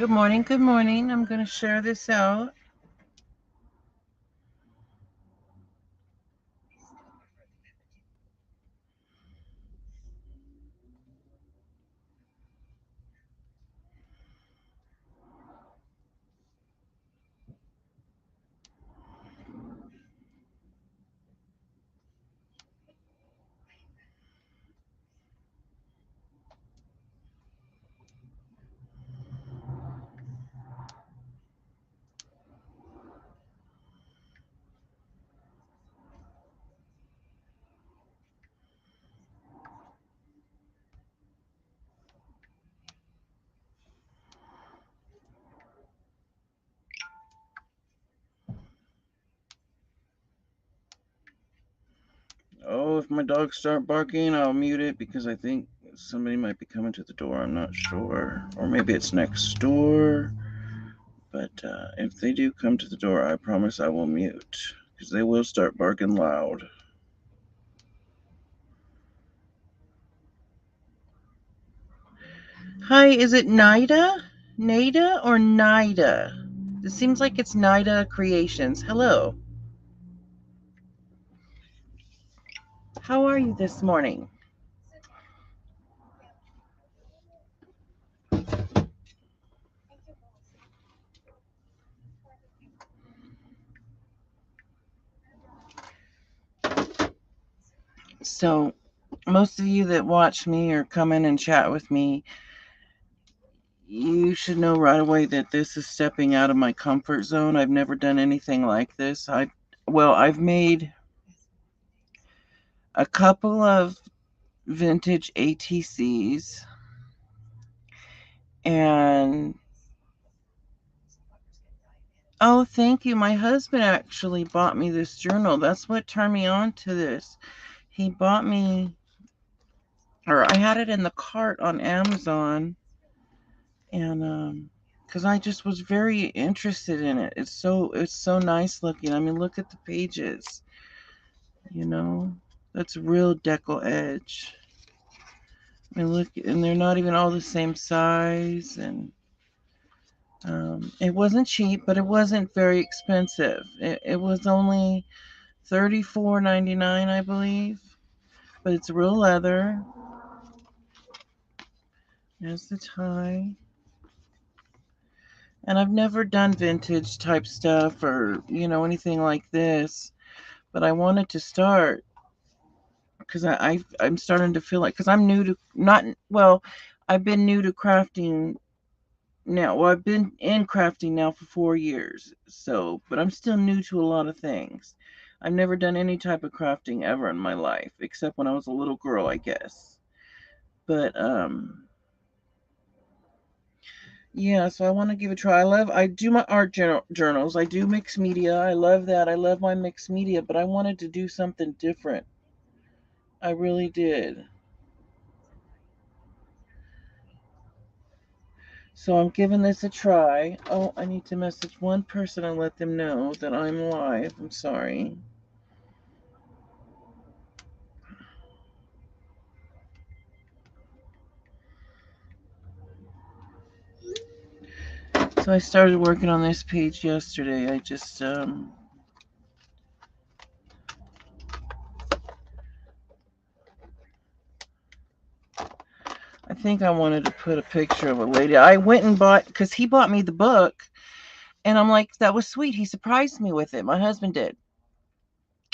Good morning, good morning. I'm going to share this out. Oh, if my dogs start barking, I'll mute it because I think somebody might be coming to the door. I'm not sure. Or maybe it's next door. But if they do come to the door, I promise I will mute because they will start barking loud. Hi, is it Nida? Nada or Nida? It seems like it's Nida Creations. Hello. How are you this morning? So, most of you that watch me or come in and chat with me, you should know right away that this is stepping out of my comfort zone. I've never done anything like this. I've made a couple of vintage ATCs, and oh, thank you. My husband actually bought me this journal. That's what turned me on to this. He bought me, or I had it in the cart on Amazon, and because I just was very interested in it. It's so nice looking. I mean, look at the pages. You know, that's real decal edge. I mean, look, and they're not even all the same size. And it wasn't cheap, but it wasn't very expensive. It was only $34.99, I believe. But it's real leather. There's the tie. And I've never done vintage type stuff or anything like this, but I wanted to start because I'm starting to feel like, because I'm new to, not well, I've been new to crafting now. Well, I've been in crafting now for 4 years, so but I'm still new to a lot of things. I've never done any type of crafting ever in my life except when I was a little girl, I guess. But yeah, so I want to give it a try. I do my art journals. I do mixed media. I love that. I love my mixed media, but I wanted to do something different. I really did. So I'm giving this a try. Oh, I need to message one person and let them know that I'm live. I'm sorry. So I started working on this page yesterday. I think I wanted to put a picture of a lady. I went and bought, because he bought me the book, and I'm like, that was sweet. He surprised me with it. My husband did.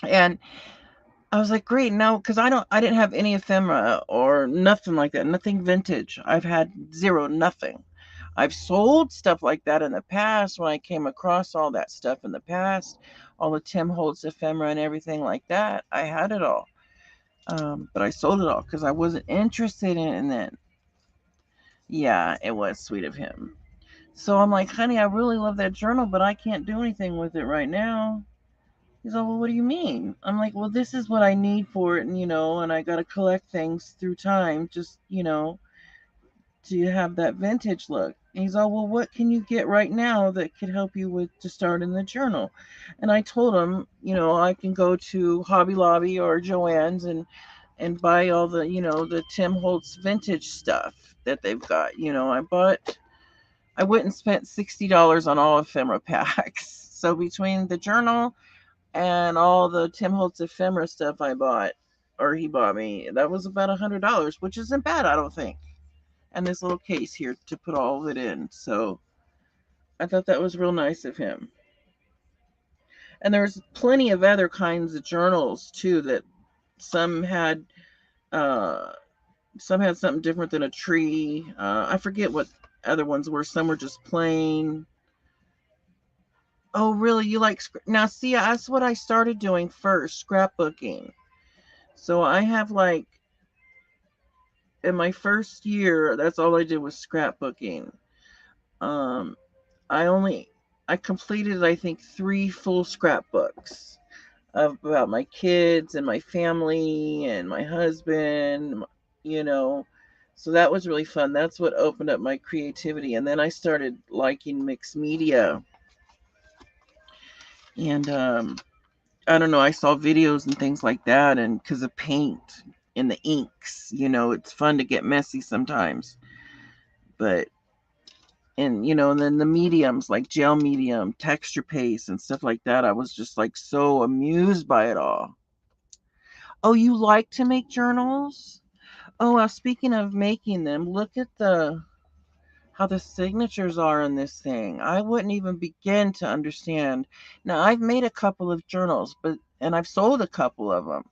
And I was like, great. No, because I didn't have any ephemera or nothing like that. Nothing vintage. I've had zero, nothing. I've sold stuff like that in the past when I came across all that stuff in the past, all the Tim Holtz ephemera and everything like that. I had it all. But I sold it all because I wasn't interested in it. Yeah, it was sweet of him. So I'm like, honey, I really love that journal, but I can't do anything with it right now. He's like, well, what do you mean? I'm like, well, this is what I need for it, and I got to collect things through time, just, to have that vintage look. And he's all, well, what can you get right now that could help you with to start in the journal? And I told him, I can go to Hobby Lobby or Joann's and buy all the, the Tim Holtz vintage stuff that they've got. I went and spent $60 on all ephemera packs. So between the journal and all the Tim Holtz ephemera stuff I bought, or he bought me, that was about $100, which isn't bad, I don't think. And this little case here to put all of it in. So I thought that was real nice of him. And there's plenty of other kinds of journals too, that some had uh something different than a tree. I forget what other ones were. Some were just plain. Oh, really? You like now? See, that's what I started doing first, scrapbooking. So I have like in my first year, that's all I did was scrapbooking. Um, I only I completed I think 3 full scrapbooks about my kids and my family and my husband, you know. So that was really fun. That's what opened up my creativity. And then I started liking mixed media. And I don't know, I saw videos and things like that. And because of paint and the inks, it's fun to get messy sometimes. But, and then the mediums like gel medium, texture paste, and stuff like that, I was just like so amused by it all. Oh, you like to make journals? Oh, speaking of making them, look at the how the signatures are in this thing. I wouldn't even begin to understand. Now, I've made a couple of journals, and I've sold a couple of them,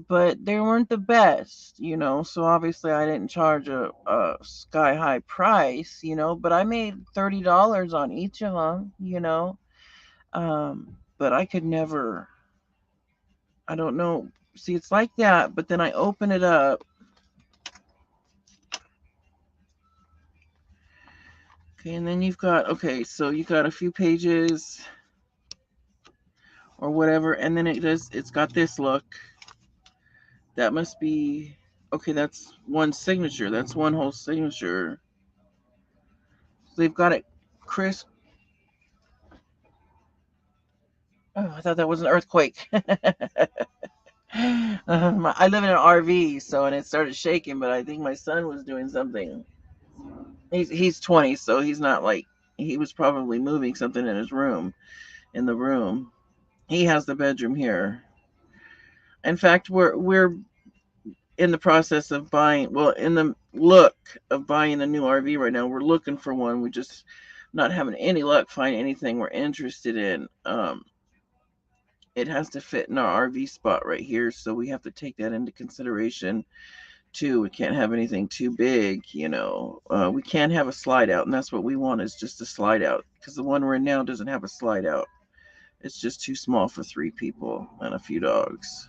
but they weren't the best. So obviously, I didn't charge a sky high price. But I made $30 on each of them. But I could never. I don't know. See, it's like that, but then I open it up. Okay, and then so you got a few pages or whatever, and then it's got this look. That must be, okay, that's one signature. That's one whole signature. So they've got it crisp. Oh, I thought that was an earthquake. I live in an RV, and it started shaking, but I think my son was doing something. He's 20, so he's not like, he was probably moving something in his room, in the room. He has the bedroom here. In fact, we're in the process of buying, well, in the look of buying a new RV right now. We're looking for one. We just not having any luck finding anything we're interested in. It has to fit in our RV spot right here, so we have to take that into consideration too. We can't have anything too big. We can't have a slide out, and that's what we want, is just a slide out, because the one we're in now doesn't have a slide out. It's just too small for 3 people and a few dogs.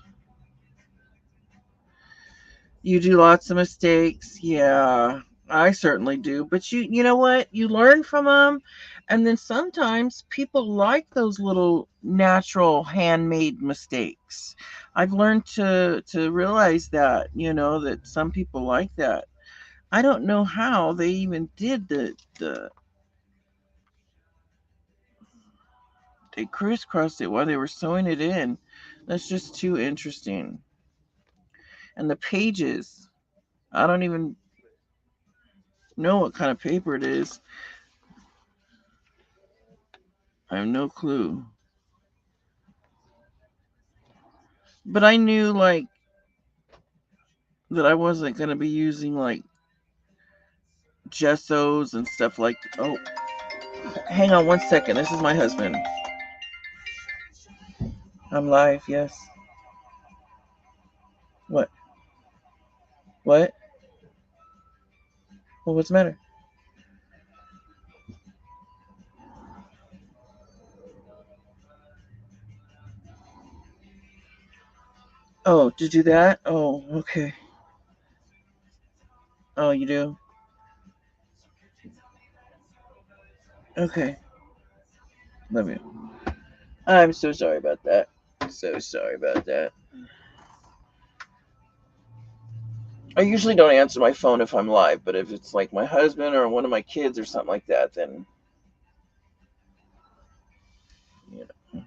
You do lots of mistakes. Yeah, I certainly do. But you know what? You learn from them. And then sometimes people like those little natural handmade mistakes. I've learned to realize that some people like that. I don't know how they even did they crisscrossed it while they were sewing it in. That's just too interesting. And the pages, I don't even know what kind of paper it is. I have no clue. But I knew like that I wasn't going to be using like gessos and stuff like, oh, hang on 1 second. This is my husband. I'm live, yes. What? What? Well, what's the matter? Oh, did you do that? Oh, okay. Oh, you do? Okay. Love you. I'm so sorry about that. So sorry about that. I usually don't answer my phone if I'm live, but if it's like my husband or one of my kids or something like that, then you know.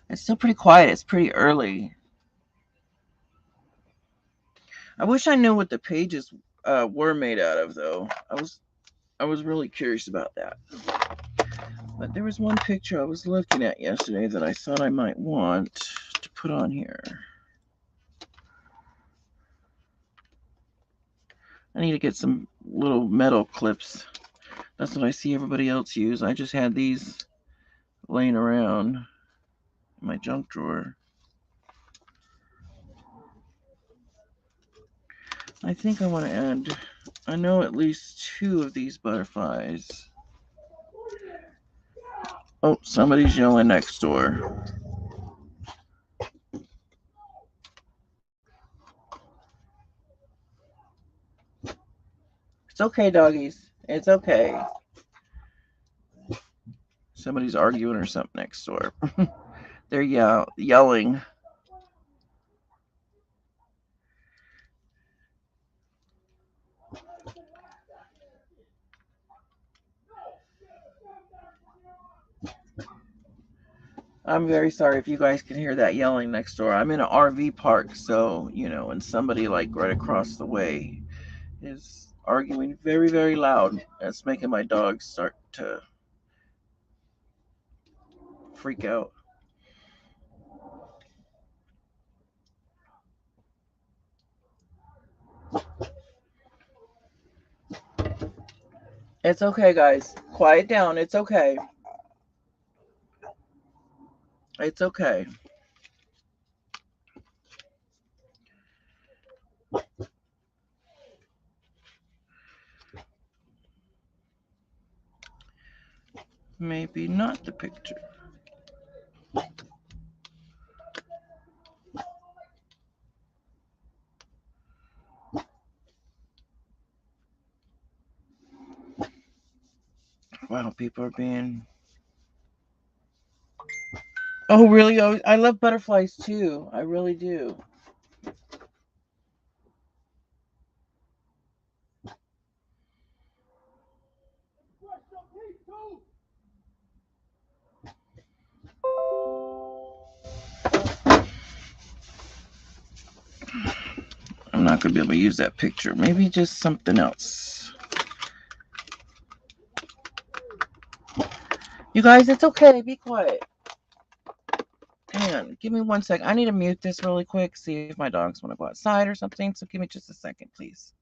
It's still pretty quiet. It's pretty early. I wish I knew what the pages were made out of, though. I was really curious about that. But there was one picture I was looking at yesterday that I thought I might want to put on here. I need to get some little metal clips. That's what I see everybody else use. I just had these laying around in my junk drawer. I think I want to add, I know at least 2 of these butterflies. Oh, somebody's yelling next door. It's okay, doggies. It's okay. Somebody's arguing or something next door. They're yelling. I'm very sorry if you guys can hear that yelling next door. I'm in an RV park, so, and somebody like right across the way is arguing very, very loud. That's making my dogs start to freak out. It's okay, guys. Quiet down. It's okay. It's okay. Maybe not the picture. Wow, people are being... Oh, really? Oh, I love butterflies too. I really do. I'm not going to be able to use that picture. Maybe just something else. You guys, it's okay. Be quiet. Hang on. Give me 1 second. I need to mute this really quick. See if my dogs want to go outside or something. So give me just a second, please.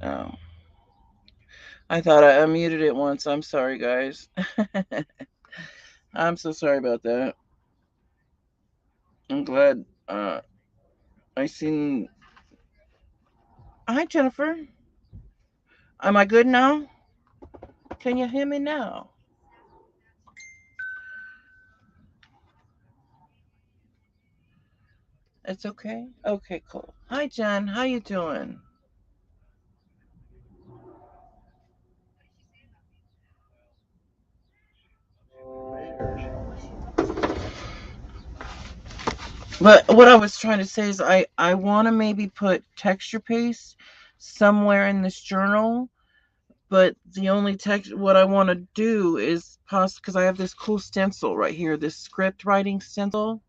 Oh. I thought I unmuted it once. I'm sorry, guys. I'm so sorry about that. I'm glad I seen. Hi, Jennifer. Am I good now? Can you hear me now? It's okay. Okay, cool. Hi, Jen. How you doing? But what I was trying to say is I want to maybe put texture paste somewhere in this journal, but the only text what I want to do is because I have this cool stencil right here, this script writing stencil.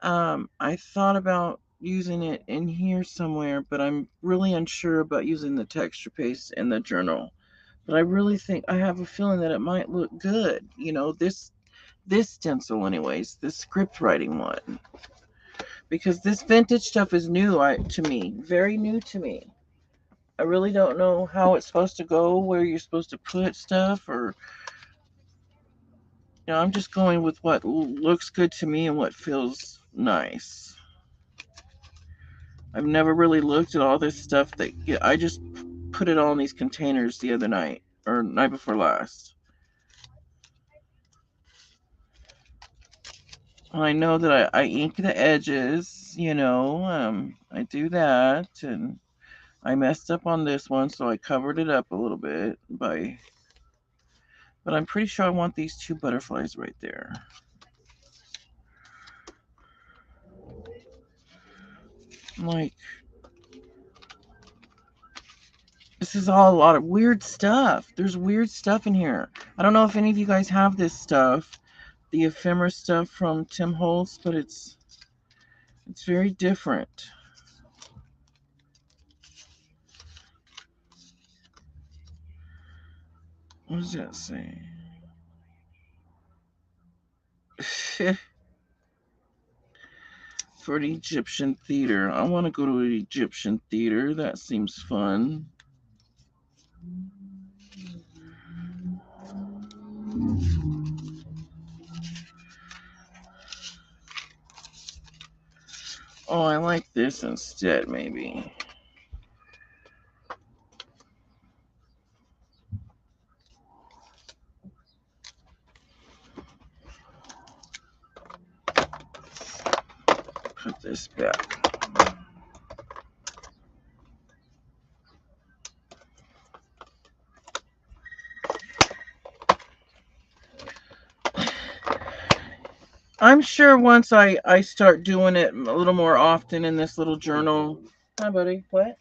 I thought about using it in here somewhere, but I'm really unsure about using the texture paste in the journal. But I really think I have a feeling that it might look good. You know, this stencil anyways, this script writing one. Because this vintage stuff is new to me, very new to me. I really don't know how it's supposed to go, where you're supposed to put stuff, or I'm just going with what looks good to me and what feels nice. I've never really looked at all this stuff that I just put it all in these containers the other night or night before last. I know that I ink the edges, I do that, and I messed up on this one, so I covered it up a little bit but I'm pretty sure I want these two butterflies right there. Like, this is all a lot of weird stuff. There's weird stuff in here. I don't know if any of you guys have this stuff, the ephemera stuff from Tim Holtz, but it's very different. What does that say? For the Egyptian theater. I want to go to an Egyptian theater. That seems fun. Oh, I like this instead, maybe. Put this back. I'm sure once I start doing it a little more often in this little journal. Hi, buddy. What?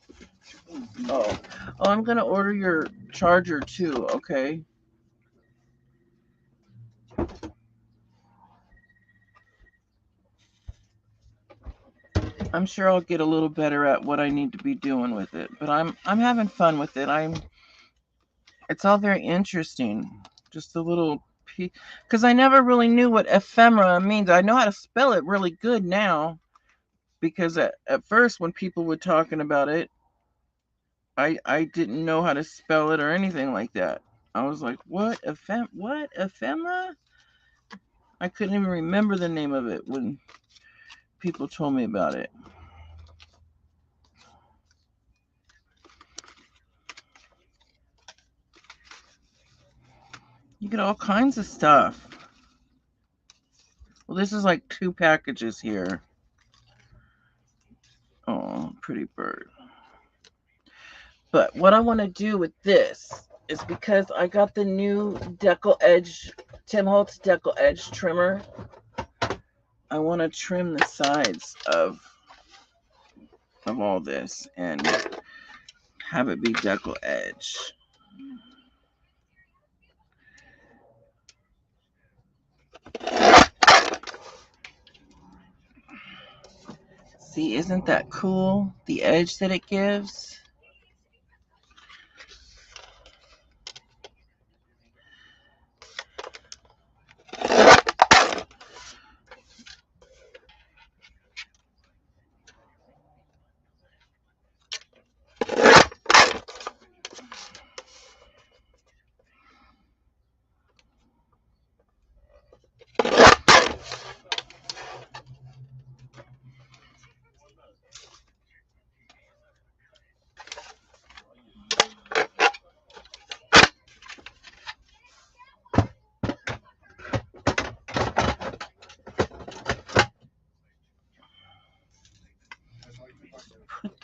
Oh. Oh, I'm going to order your charger too, okay? I'm sure I'll get a little better at what I need to be doing with it, but I'm having fun with it. It's all very interesting. Just a little because I never really knew what ephemera means. I know how to spell it really good now because at first when people were talking about it, I didn't know how to spell it or anything like that. I was like, what ephemera? I couldn't even remember the name of it when people told me about it. You get all kinds of stuff. Well, this is like 2 packages here. Oh, pretty bird. But what I want to do with this is because I got the new Decal Edge, Tim Holtz Decal Edge trimmer. I want to trim the sides of all this and have it be Decal Edge. See, isn't that cool? The edge that it gives.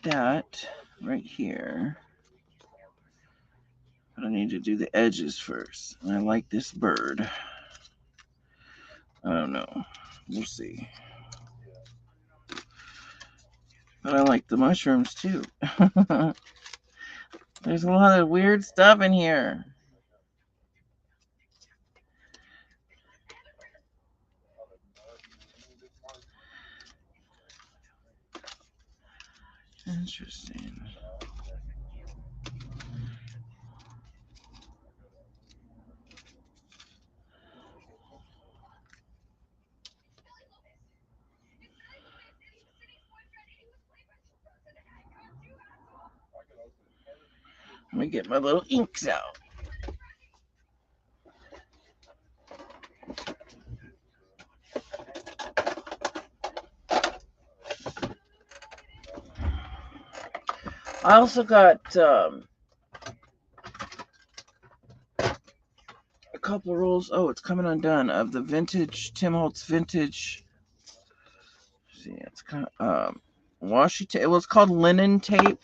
that right here. But I need to do the edges first. And I like this bird. I don't know. We'll see. But I like the mushrooms too. There's a lot of weird stuff in here. Interesting. Let me get my little inks out. I also got a couple rolls. Oh, it's coming undone of the vintage Tim Holtz vintage. See, it's kind of washi tape. It was called linen tape.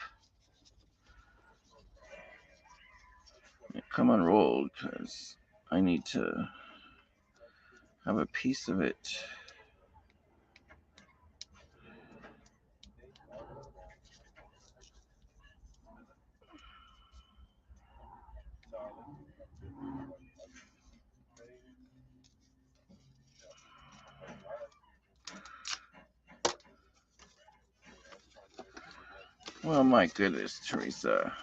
Come unrolled because I need to have a piece of it. Well, my goodness, Teresa.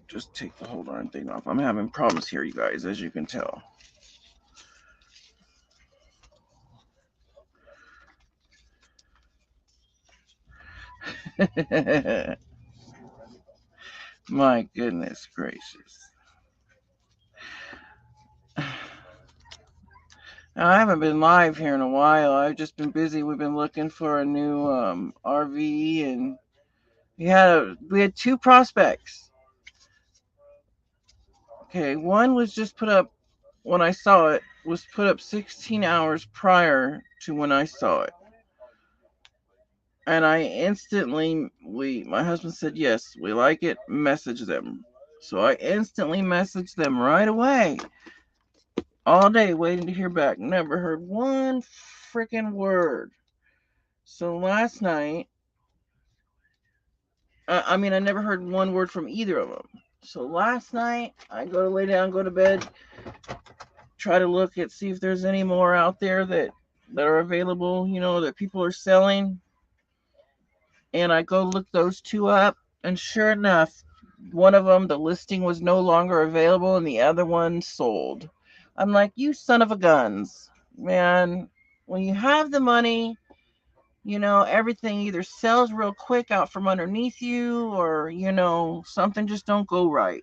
Just take the whole darn thing off. I'm having problems here, you guys, as you can tell. My goodness gracious. I haven't been live here in a while. I've just been busy. We've been looking for a new RV, and we had two prospects. Okay, one was just put up when I saw it, was put up 16 hours prior to when I saw it. And I instantly, my husband said, yes, we like it, message them. So I instantly messaged them right away. All day waiting to hear back. Never heard one freaking word. So last night, I never heard one word from either of them. So last night, I go to lay down, go to bed, try to look at, see if there's any more out there that are available, that people are selling. And I go look those two up, and sure enough, one of them, the listing was no longer available, and the other one sold. I'm like, you son of a guns, man. When you have the money, everything either sells real quick out from underneath you, or something just don't go right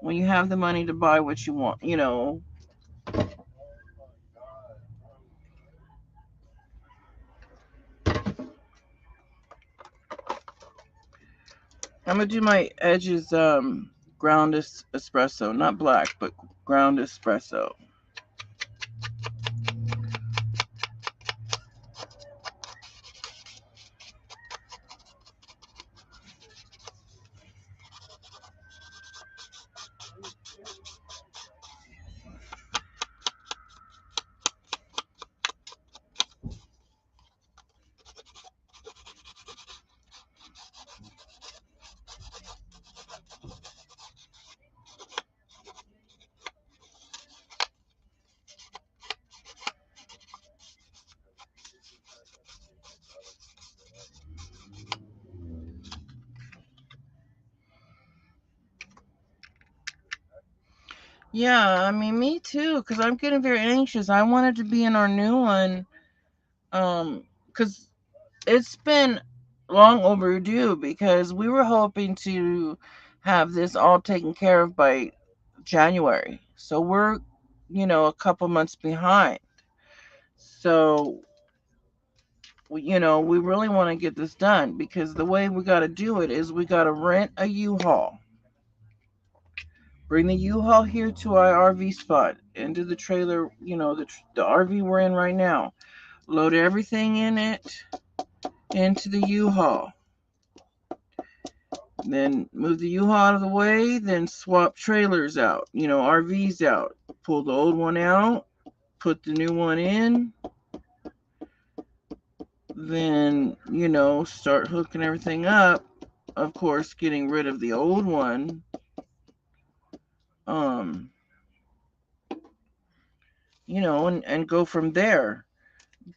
when you have the money to buy what you want. I'm gonna do my edges ground espresso, not black, but ground espresso. Yeah, me too, because I'm getting very anxious. I wanted to be in our new one, because it's been long overdue, because we were hoping to have this all taken care of by January. So we're, a couple months behind. So, we really want to get this done, because the way we got to do it is we got to rent a U-Haul. Bring the U-Haul here to our RV spot, into the trailer, you know, the RV we're in right now. Load everything in it into the U-Haul. Then move the U-Haul out of the way, then swap trailers out, you know, RVs out. Pull the old one out, put the new one in, then, you know, start hooking everything up. Of course, getting rid of the old one. You know, and go from there.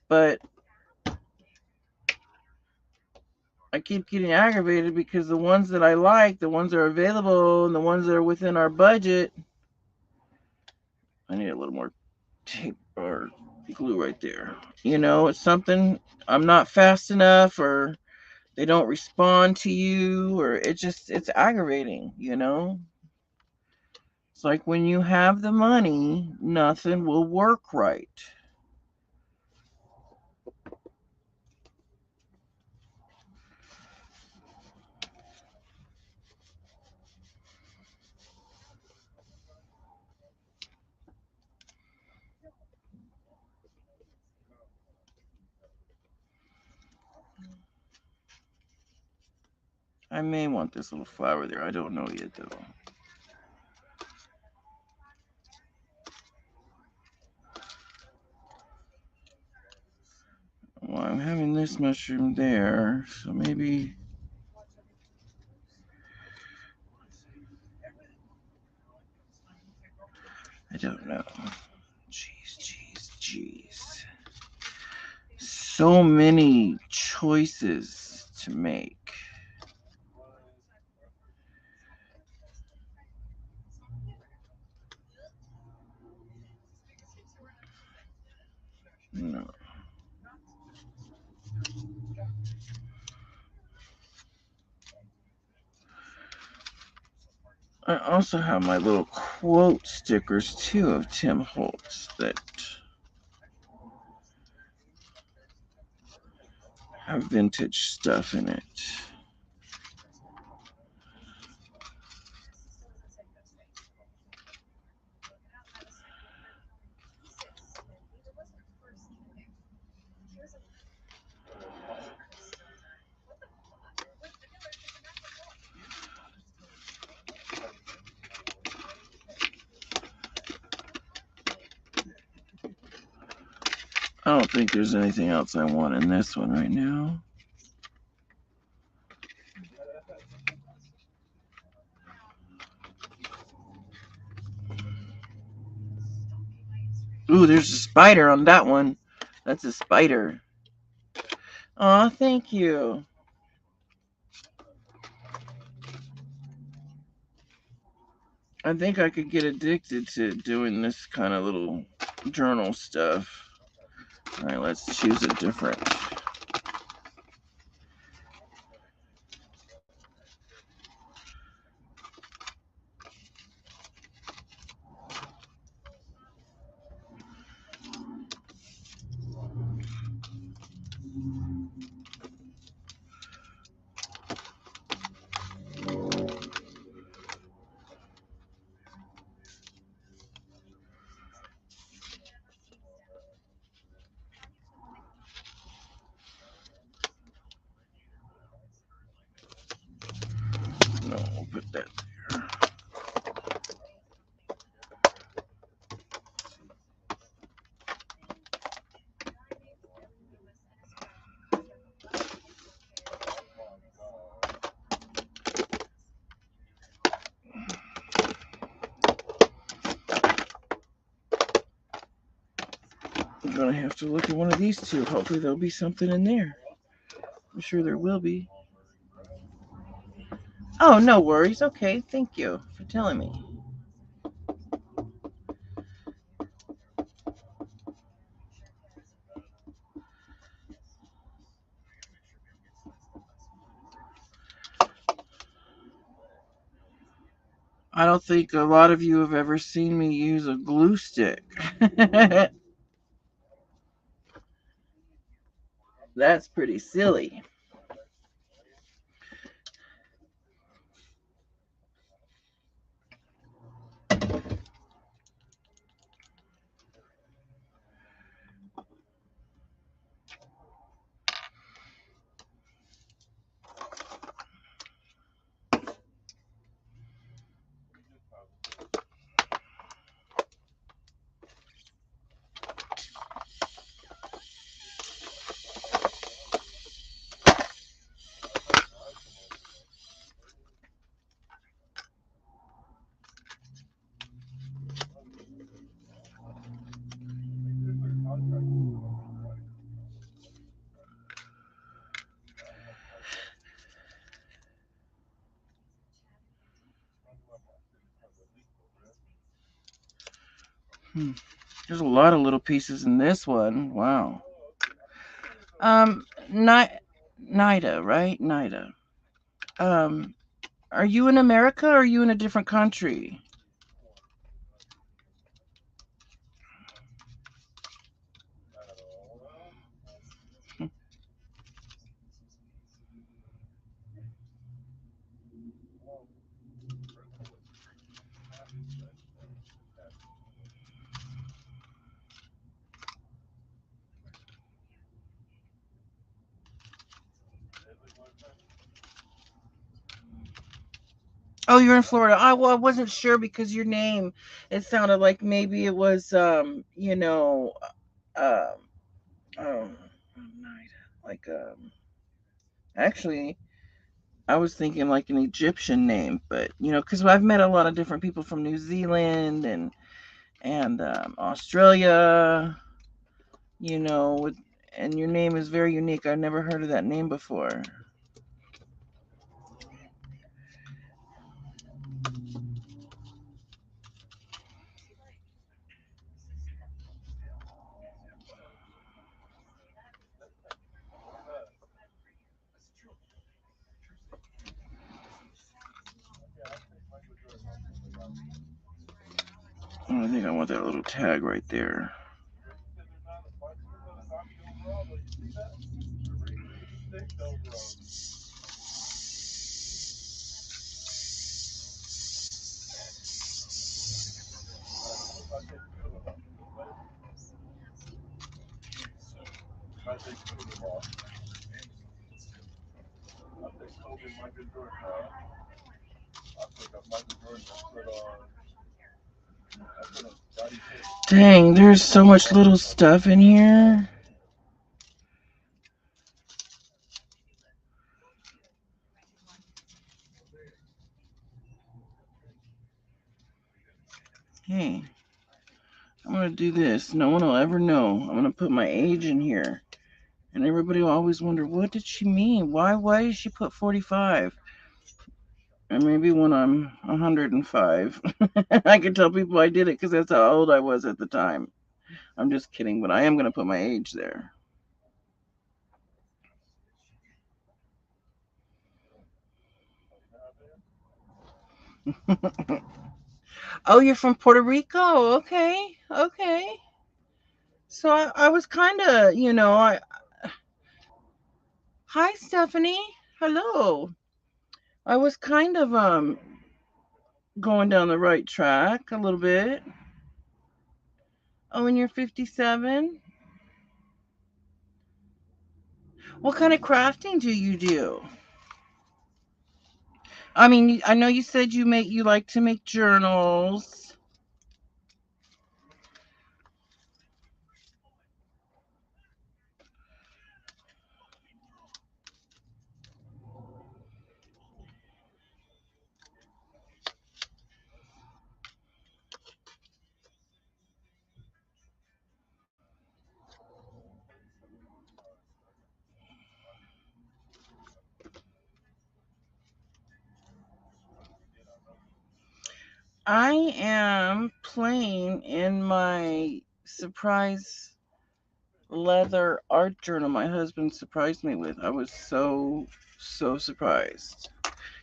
But I keep getting aggravated because the ones that I like, the ones that are available, and the ones that are within our budget, I need a little more tape or glue right there. You know, it's something, I'm not fast enough, or they don't respond to you, or it's aggravating, you know? It's like when you have the money, nothing will work right. I may want this little flower there. I don't know yet, though. Well, I'm having this mushroom there, so maybe... I don't know. Jeez. So many choices to make. No. I also have my little quote stickers too of Tim Holtz that have vintage stuff in it. I don't think there's anything else I want in this one right now. Ooh, there's a spider on that one. That's a spider. Aw, thank you. I think I could get addicted to doing this kind of little journal stuff. All right, let's choose a different. No, we'll put that there. I'm gonna have to look at one of these two. Hopefully there'll be something in there. I'm sure there will be. Oh, no worries. Okay, thank you for telling me. I don't think a lot of you have ever seen me use a glue stick. That's pretty silly. Hmm. There's a lot of little pieces in this one. Wow. Ni- Nida, right? Nida. Um, are you in America or are you in a different country? Oh, you're in Florida. Well, I wasn't sure because your name, it sounded like maybe it was, um, um, like, actually, I was thinking like an Egyptian name, but because I've met a lot of different people from New Zealand and Australia, you know, with, and your name is very unique. I've never heard of that name before. Oh, I think I want that little tag right there. Dang, there's so much little stuff in here. Hey, I'm gonna do this. No one will ever know. I'm gonna put my age in here. And everybody will always wonder, what did she mean? Why did she put 45? And maybe when I'm 105, I can tell people I did it because that's how old I was at the time. I'm just kidding, but I am going to put my age there. Oh, you're from Puerto Rico? Okay, okay. So I was kind of, hi, Stephanie. Hello. I was kind of going down the right track a little bit. Oh, and you're 57? What kind of crafting do you do? I mean, I know you said you like to make journals. I am playing in my surprise leather art journal my husband surprised me with. I was so surprised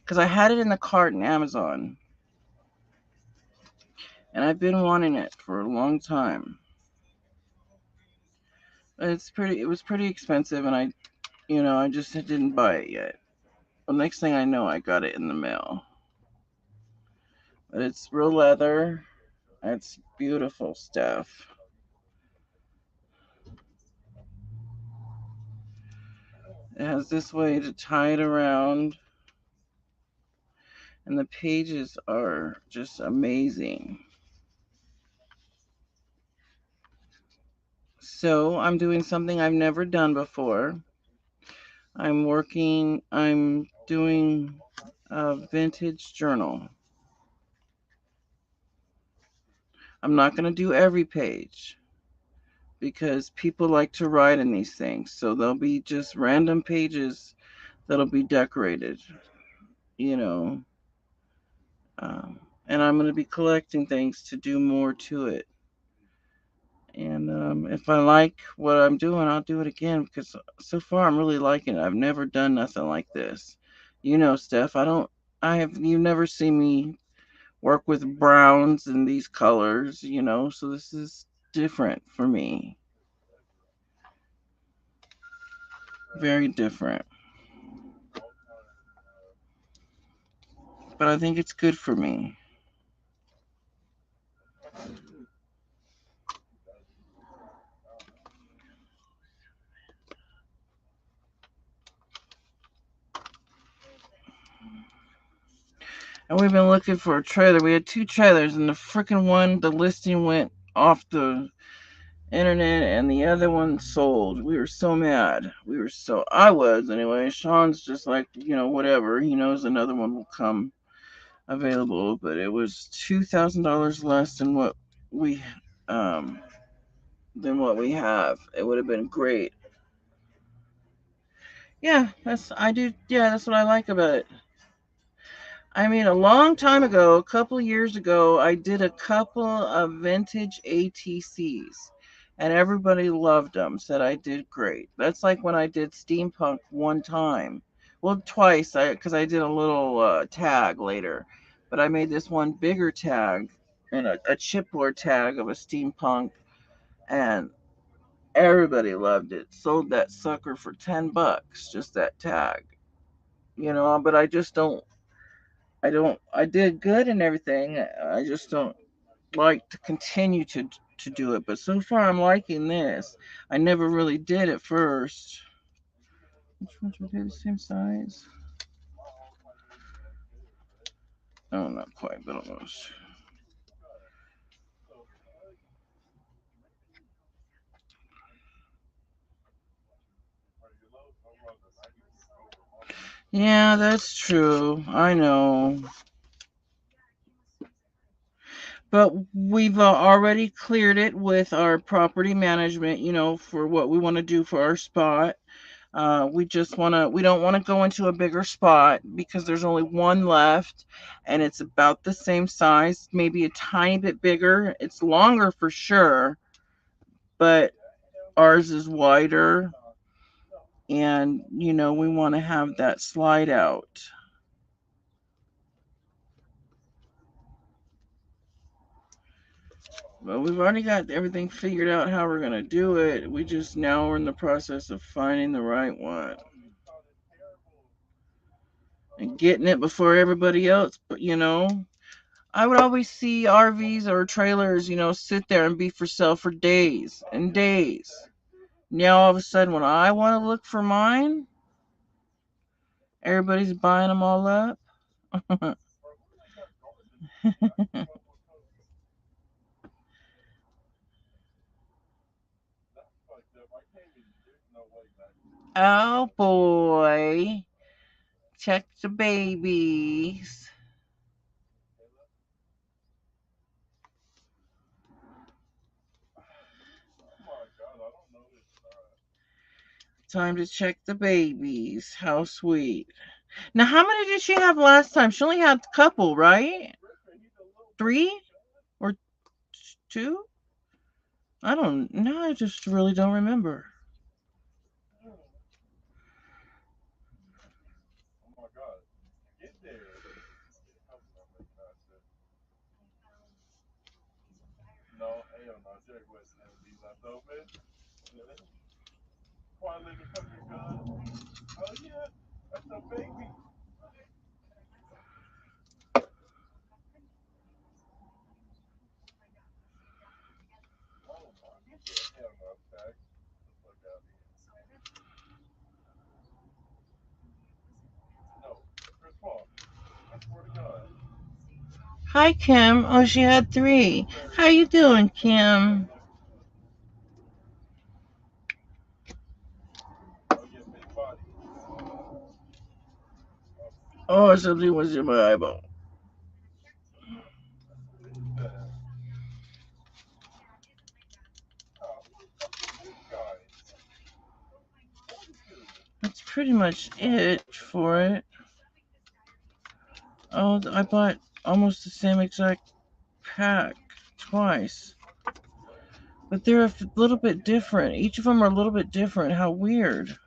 because I had it in the cart in Amazon and I've been wanting it for a long time. It was pretty expensive and I just didn't buy it yet. Well, next thing I know, I got it in the mail. But it's real leather. It's beautiful stuff. It has this way to tie it around, and the pages are just amazing. So I'm doing something I've never done before. I'm doing a vintage journal. I'm not going to do every page because people like to write in these things. So there'll be just random pages that'll be decorated, you know. Um, and I'm going to be collecting things to do more to it. And if I like what I'm doing, I'll do it again because so far I'm really liking it. I've never done nothing like this. You know, Steph, you've never seen me work with browns and these colors, so this is different for me. Very different. But I think it's good for me. And we've been looking for a trailer. We had two trailers, and the freaking one, the listing went off the internet, and the other one sold. We were so mad. I was anyway. Sean's just like, whatever. He knows another one will come available, but it was $2,000 less we, um, than what we have. It would have been great. Yeah, that's what I like about it. I mean, a long time ago, a couple years ago, I did a couple of vintage ATCs, and everybody loved them, said I did great. That's like when I did steampunk one time. Well, twice, because I did a little tag later, but I made this one bigger tag and a chipboard tag of a steampunk, and everybody loved it. Sold that sucker for $10, just that tag. But I did good and everything. I just don't like to continue to do it. But so far I'm liking this. I never really did at first. Which ones were they the same size? Oh, not quite, but almost. Yeah, that's true. I know. But we've already cleared it with our property management, for what we want to do for our spot. We don't want to go into a bigger spot because there's only one left and it's about the same size, maybe a tiny bit bigger. It's longer for sure, but ours is wider and, we want to have that slide out. But we've already got everything figured out how we're going to do it. We just now are in the process of finding the right one and getting it before everybody else. But, I would always see RVs or trailers, sit there and be for sale for days and days. Now all of a sudden, when I want to look for mine, everybody's buying them all up. Oh boy, check the babies. Time to check the babies. How sweet. Now, how many did she have last time? She only had a couple, right? Three or two? I don't know. I just really don't remember. Hi, Kim. Oh, she had three. How you doing, Kim? Oh, something was in my eyeball. That's pretty much it for it. Oh, I bought almost the same exact pack twice. But they're a little bit different. Each of them are a little bit different. How weird.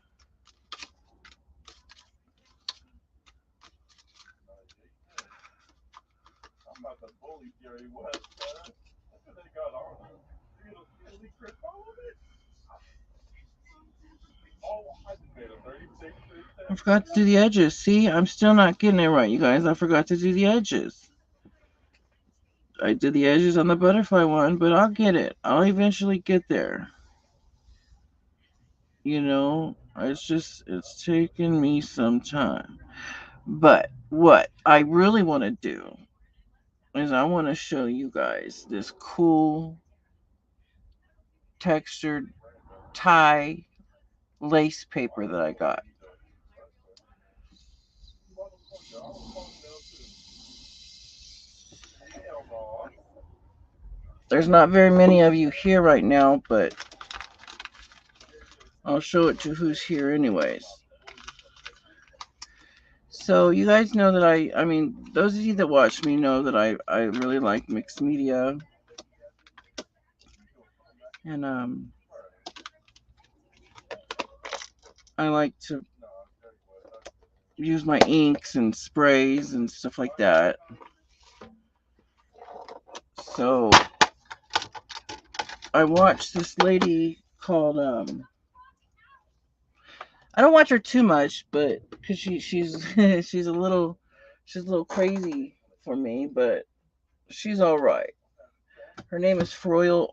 I forgot to do the edges. See, I'm still not getting it right, you guys. I forgot to do the edges. I did the edges on the butterfly one, but I'll get it. I'll eventually get there. You know, it's taken me some time. But what I really want to do is I want to show you guys this cool textured tie lace paper that I got. There's not very many of you here right now, but I'll show it to who's here anyways. So you guys know that I mean, those of you that watch me know that I really like mixed media. And I like to use my inks and sprays and stuff like that. So I watched this lady called I don't watch her too much, but because she's she's a little crazy for me, but she's all right. Her name is Froyle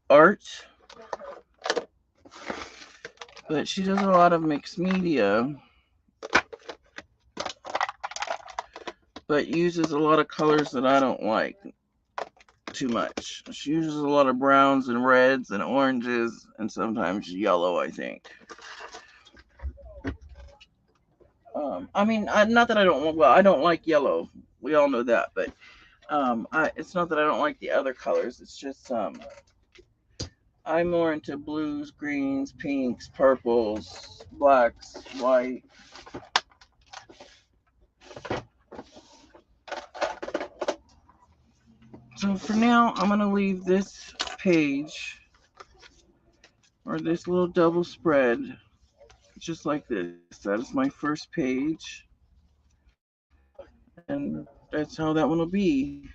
Art, but she does a lot of mixed media, but uses a lot of colors that I don't like too much. She uses a lot of browns and reds and oranges and sometimes yellow, I think. I mean, not that I don't. Well, I don't like yellow. We all know that, but it's not that I don't like the other colors. It's just I'm more into blues, greens, pinks, purples, blacks, white. So for now, I'm gonna leave this page or this little double spread just like this. That is my first page, and that's how that one will be.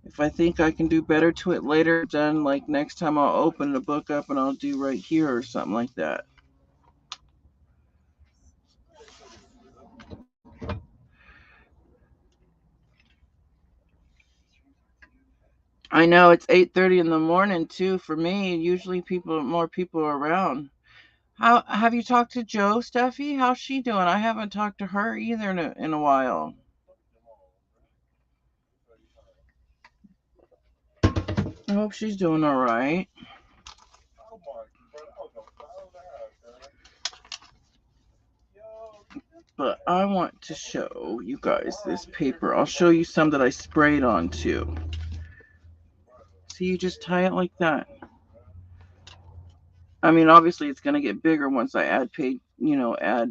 If I think I can do better to it later, then like next time I'll open the book up and I'll do right here or something like that. I know it's 8:30 in the morning too for me. Usually more people are around. How have you talked to Joe, Steffi? How's she doing? I haven't talked to her either in a while. I hope she's doing all right. But I want to show you guys this paper. I'll show you some that I sprayed on too. See, you just tie it like that. I mean, obviously it's going to get bigger once I add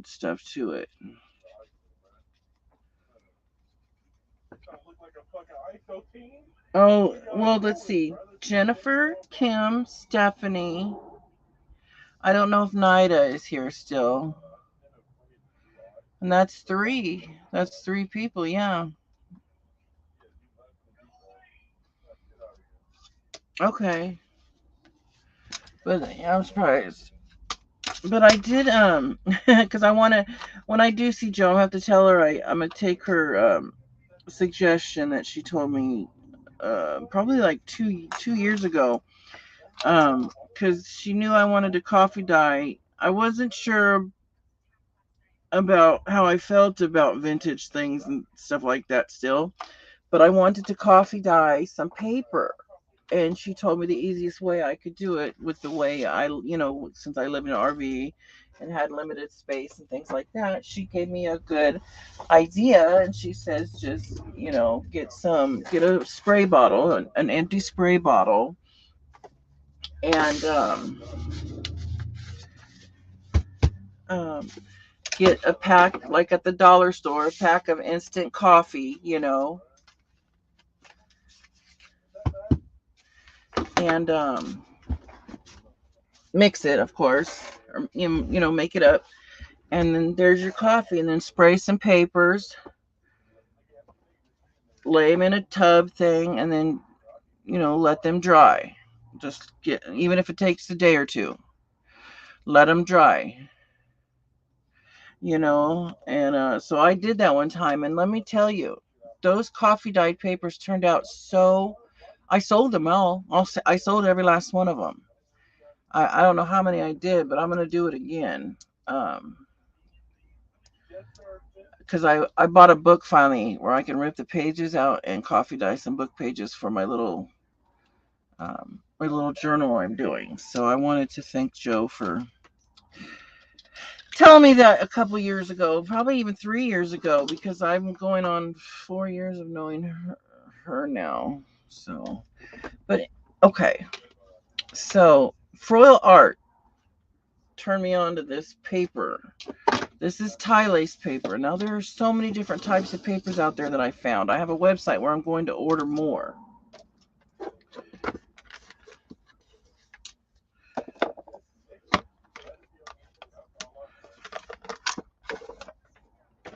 stuff to it. Oh, well, let's see. Jennifer, Kim, Stephanie. I don't know if Nida is here still. And that's three. That's three people, yeah. Okay. But I'm surprised. But I did because I want to when I do see Jo, I have to tell her I'm gonna take her suggestion that she told me probably like two years ago because she knew I wanted to coffee dye. I wasn't sure about how I felt about vintage things and stuff like that still, but I wanted to coffee dye some paper. And she told me the easiest way I could do it with the way since I live in an RV and had limited space and things like that, she gave me a good idea. And she says, just, get a spray bottle, an empty spray bottle, and um, get a pack, like at the dollar store, a pack of instant coffee, and mix it, of course, or, you know, make it up. And then there's your coffee, and then spray some papers, lay them in a tub thing, and then, you know, let them dry. Just get, even if it takes a day or two, let them dry, you know. And so I did that one time, and let me tell you, those coffee dyed papers turned out so. I sold them all. I sold every last one of them. I don't know how many I did, but I'm gonna do it again. Because I bought a book finally where I can rip the pages out and coffee dye some book pages for my little journal I'm doing. So I wanted to thank Joe for telling me that a couple years ago, probably even 3 years ago, because I'm going on 4 years of knowing her now. So, but okay. So Froil Art turned me on to this paper. This is tie lace paper. Now there are so many different types of papers out there that I found. I have a website where I'm going to order more.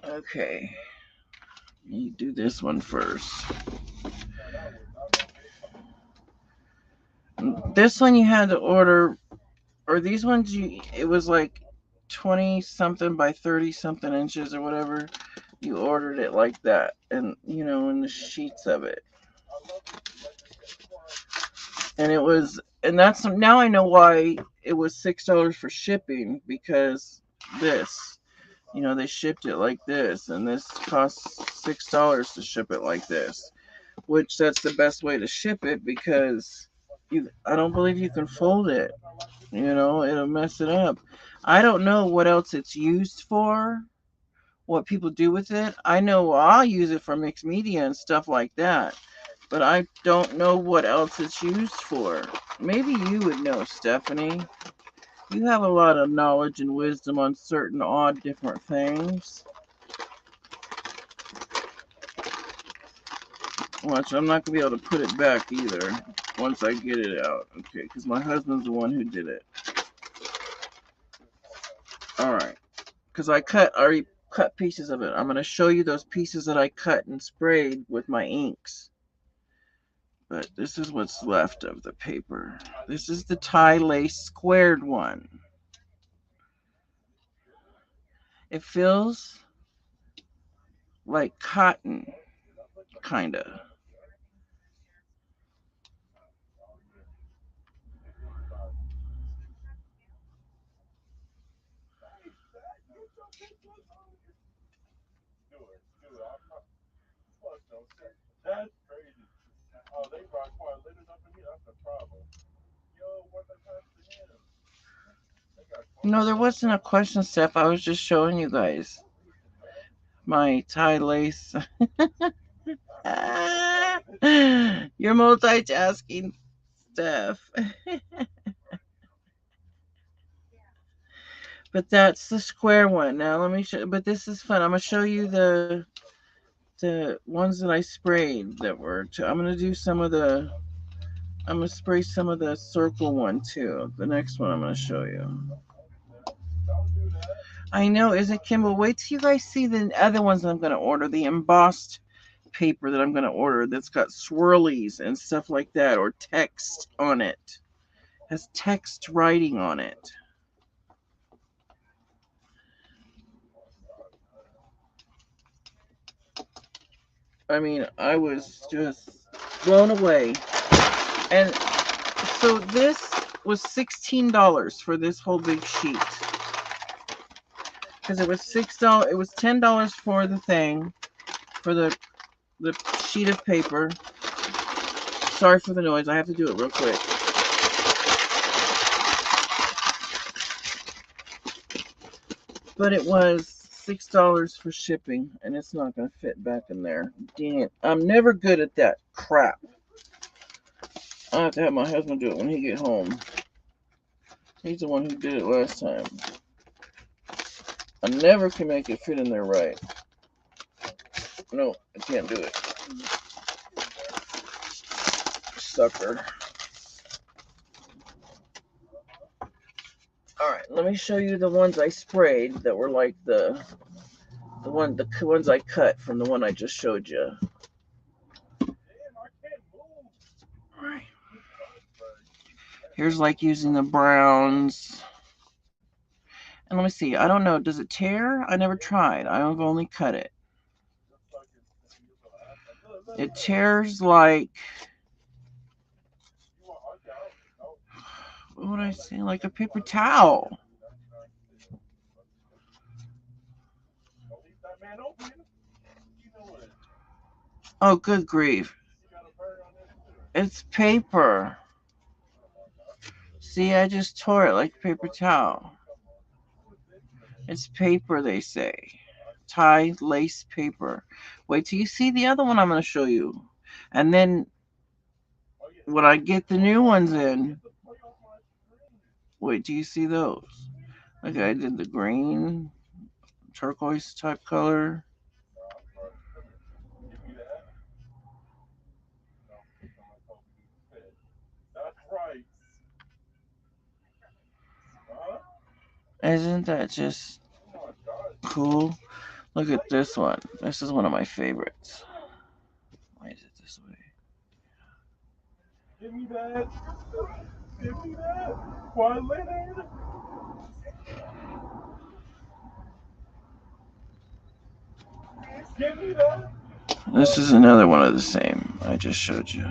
Okay. Let me do this one first. This one you had to order, or these ones it was like 20 something by 30 something inches or whatever. You ordered it like that, and you know, in the sheets of it. And it was, and that's, now I know why it was $6 for shipping, because this, you know, they shipped it like this, and this costs $6 to ship it like this, which that's the best way to ship it, because I don't believe you can fold it. You know, it'll mess it up. I don't know what else it's used for, what people do with it. I know I'll use it for mixed media and stuff like that, but I don't know what else it's used for. Maybe you would know, Stephanie. You have a lot of knowledge and wisdom on certain odd different things. Watch, I'm not going to be able to put it back either once I get it out. Okay, because my husband's the one who did it. Alright. Because I already cut pieces of it. I'm going to show you those pieces that I cut and sprayed with my inks. But this is what's left of the paper. This is the tie lace squared one. It feels like cotton, kind of. No, there wasn't a question, Steph. I was just showing you guys my tie lace. You're multitasking, Steph. But that's the square one. Now let me show. But this is fun. I'm gonna show you the ones that I sprayed that were. I'm gonna do some of the. I'm gonna spray some of the circle one too. The next one I'm gonna show you. I know, isn't Kimball? Wait till you guys see the other ones I'm gonna order. The embossed paper that I'm gonna order that's got swirlies and stuff like that, or text on it. Has text writing on it. I mean, I was just blown away. And so this was $16 for this whole big sheet. Because it was $6. It was $10 for the thing, for the sheet of paper. Sorry for the noise. I have to do it real quick. But it was $6 for shipping, and it's not going to fit back in there. Dang it. I'm never good at that crap. I'll have to have my husband do it when he gets home. He's the one who did it last time. I never can make it fit in there right. No, I can't do it. Sucker. All right, let me show you the ones I sprayed that were like the ones I cut from the one I just showed you. All right. Here's like using the browns. And let me see. I don't know. Does it tear? I never tried. I've only cut it. It tears like, what would I say? Like a paper towel. Oh, good grief. It's paper. See, I just tore it like a paper towel. It's paper, they say. Tie lace paper. Wait till you see the other one I'm going to show you. And then when I get the new ones in, wait till you see those. Okay, I did the green, turquoise type color. Isn't that just cool? Look at this one. This is one of my favorites. Why is it this way? Give me that. Give me that. Why later? Give me that. This is another one of the same I just showed you.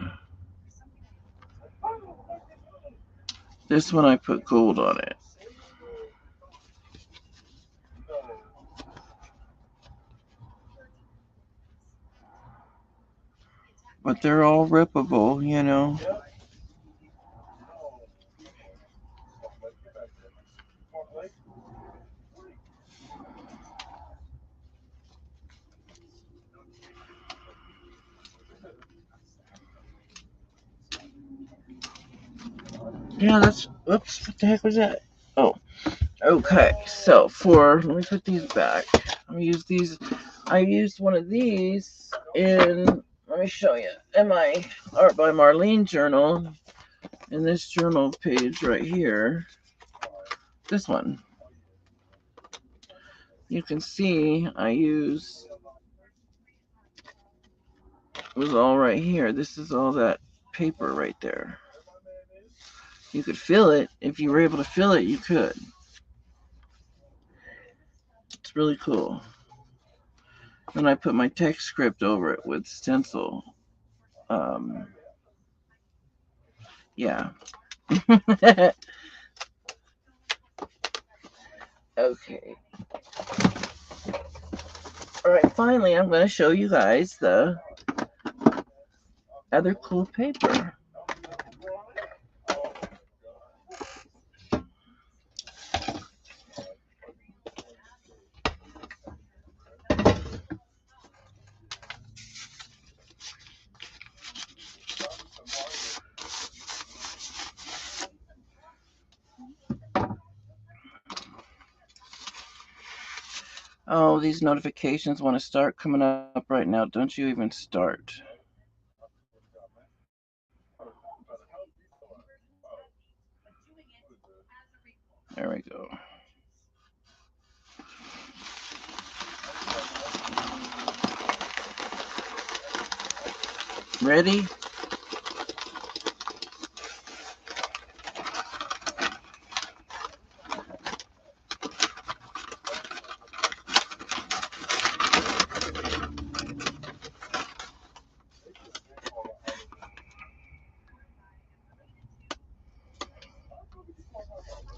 This one I put gold on it. But they're all rippable, you know. Yeah, that's, whoops, what the heck was that? Oh, okay, so let me put these back. I'm gonna use these. I used one of these in, let me show you, in my Art by Marlene journal, in this journal page right here, this one. You can see I use, it was all right here. This is all that paper right there. You could feel it. If you were able to feel it, you could. It's really cool. Then I put my text script over it with stencil. Yeah. Okay. All right, finally, I'm going to show you guys the other cool paper. Oh, these notifications want to start coming up right now. Don't you even start. There we go. Ready?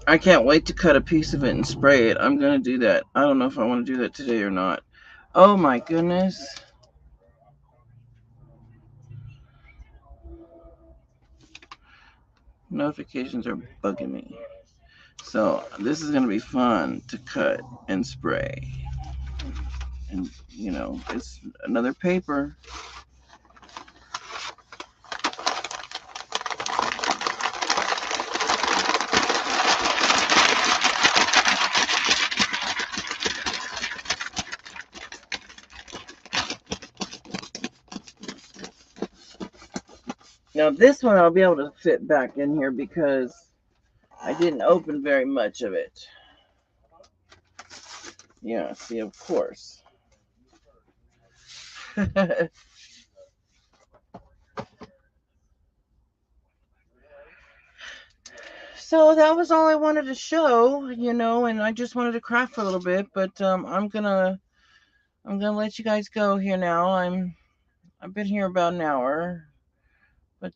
I can't wait to cut a piece of it and spray it. I'm going to do that. I don't know if I want to do that today or not. Oh my goodness. Notifications are bugging me. So this is going to be fun to cut and spray. And, you know, it's another paper. Now this one I'll be able to fit back in here because I didn't open very much of it. Yeah, see, of course. So that was all I wanted to show, and I just wanted to craft for a little bit, but I'm gonna let you guys go here now. I've been here about an hour, but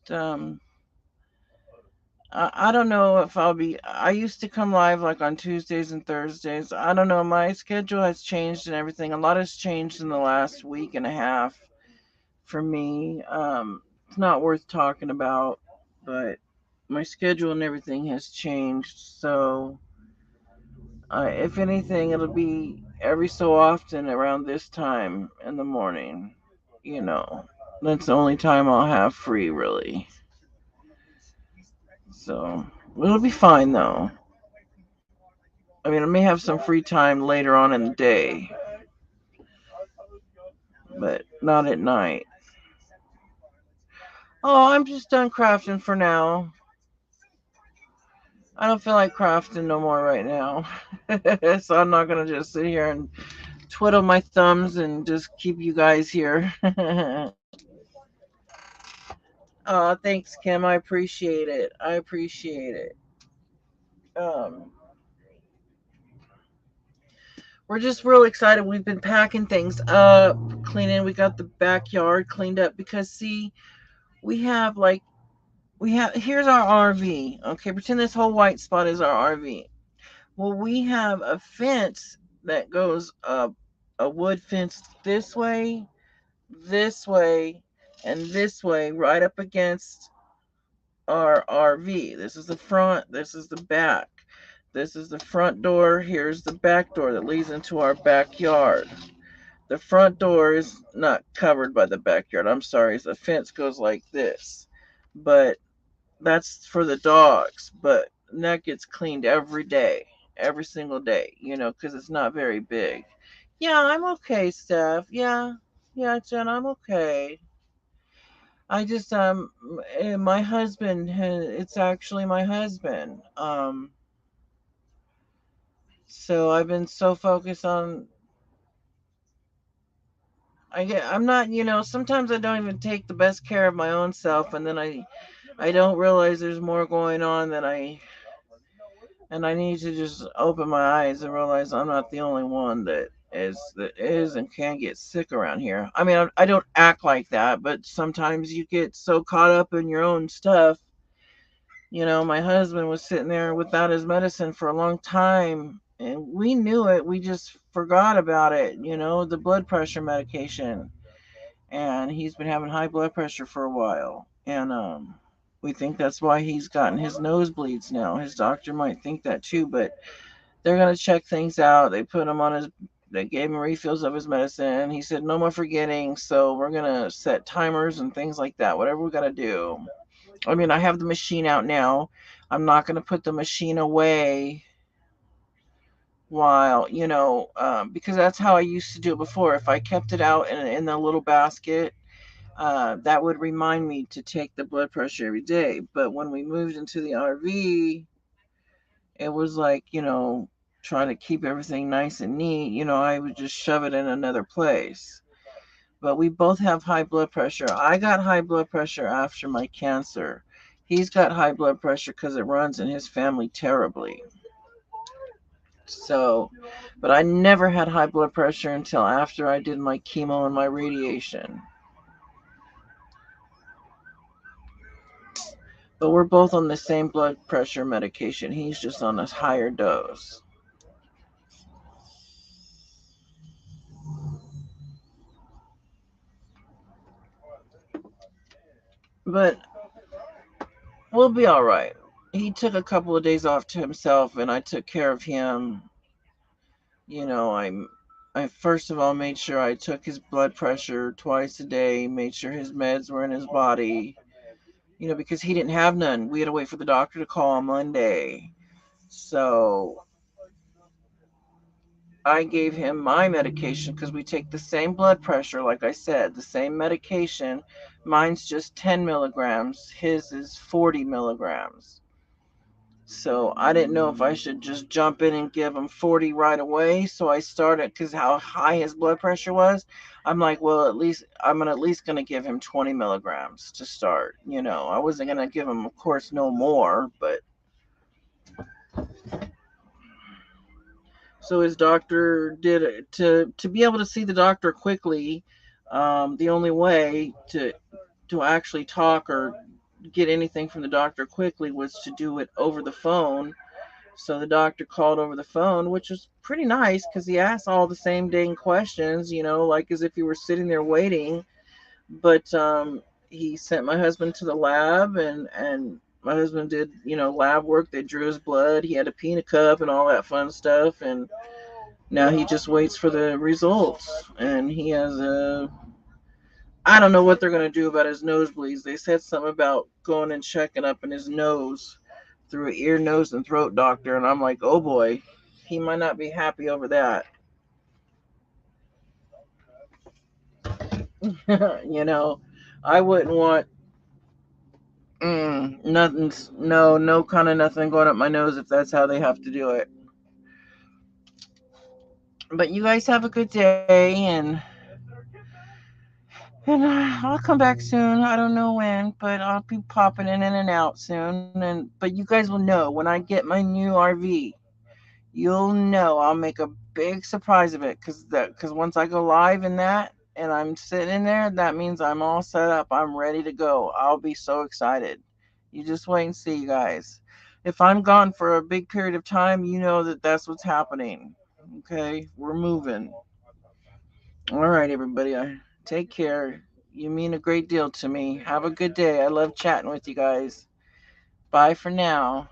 I don't know if I'll be. I used to come live like on Tuesdays and Thursdays. I don't know. My schedule has changed and everything. A lot has changed in the last week and a half for me. It's not worth talking about, but my schedule and everything has changed. So, if anything, it'll be every so often around this time in the morning. You know, that's the only time I'll have free, really. So, it'll be fine though. I mean, I may have some free time later on in the day, but not at night. Oh, I'm just done crafting for now. I don't feel like crafting no more right now. So I'm not going to just sit here and twiddle my thumbs and just keep you guys here. Oh, thanks, Kim. I appreciate it. I appreciate it. Um, we're just real excited. We've been packing things up, cleaning. We got the backyard cleaned up because, see, we have like here's our RV. Okay, pretend this whole white spot is our RV. Well, we have a fence that goes a wood fence this way, and this way, right up against our RV. This is the front, this is the back. This is the front door, here's the back door that leads into our backyard. The front door is not covered by the backyard. I'm sorry, the fence goes like this. But that's for the dogs, but that gets cleaned every day, every single day, because it's not very big. Yeah, I'm okay, Steph. Yeah, yeah, Jen, I'm okay. I just my husband, it's actually my husband. So I've been so focused on. I'm not, sometimes I don't even take the best care of my own self, and then I don't realize there's more going on than I need to just open my eyes and realize I'm not the only one that is and can get sick around here. I mean, I don't act like that, but sometimes you get so caught up in your own stuff. My husband was sitting there without his medicine for a long time, and we knew it. We just forgot about it. The blood pressure medication, and he's been having high blood pressure for a while, and we think that's why he's gotten his nosebleeds now. His doctor might think that too, but they're gonna check things out. They gave him refills of his medicine. He said no more forgetting, so we're gonna set timers and things like that. Whatever we gotta do. I mean, I have the machine out now. I'm not gonna put the machine away while because that's how I used to do it before. If I kept it out in the little basket, that would remind me to take the blood pressure every day. But when we moved into the RV, it was like, trying to keep everything nice and neat. I would just shove it in another place. But we both have high blood pressure. I got high blood pressure after my cancer. He's got high blood pressure because it runs in his family terribly. So, but I never had high blood pressure until after I did my chemo and my radiation. But we're both on the same blood pressure medication. He's just on a higher dose. But we'll be all right. He took a couple of days off to himself, and I took care of him. I first of all made sure I took his blood pressure twice a day, made sure his meds were in his body, because he didn't have none. We had to wait for the doctor to call on Monday. So I gave him my medication because we take the same blood pressure, like I said, the same medication. Mine's just 10 milligrams, his is 40 milligrams. So I didn't know if I should just jump in and give him 40 right away. So I started, because how high his blood pressure was. I'm like, well, at least I'm at least gonna give him 20 milligrams to start. I wasn't gonna give him, of course, no more. But so his doctor did it to be able to see the doctor quickly. The only way to actually talk or get anything from the doctor quickly was to do it over the phone. So the doctor called over the phone, which was pretty nice because he asked all the same dang questions, like as if you were sitting there waiting. But he sent my husband to the lab, and my husband did, lab work. They drew his blood. He had to pee in a cup and all that fun stuff. And now he just waits for the results. And he has I don't know what they're going to do about his nosebleeds. They said something about going and checking up in his nose through an ear, nose, and throat doctor. And I'm like, oh boy, he might not be happy over that. you know, I wouldn't want nothing, no kind of nothing going up my nose if that's how they have to do it. But you guys have a good day, and I'll come back soon. I don't know when, but I'll be popping in and out soon. But you guys will know when I get my new RV. You'll know I'll make a big surprise of it, because once I go live in that and I'm sitting in there, that means I'm all set up. I'm ready to go. I'll be so excited. You just wait and see, you guys. If I'm gone for a big period of time, you know that that's what's happening. Okay, we're moving. All right, everybody. Take care. You mean a great deal to me. Have a good day. I love chatting with you guys. Bye for now.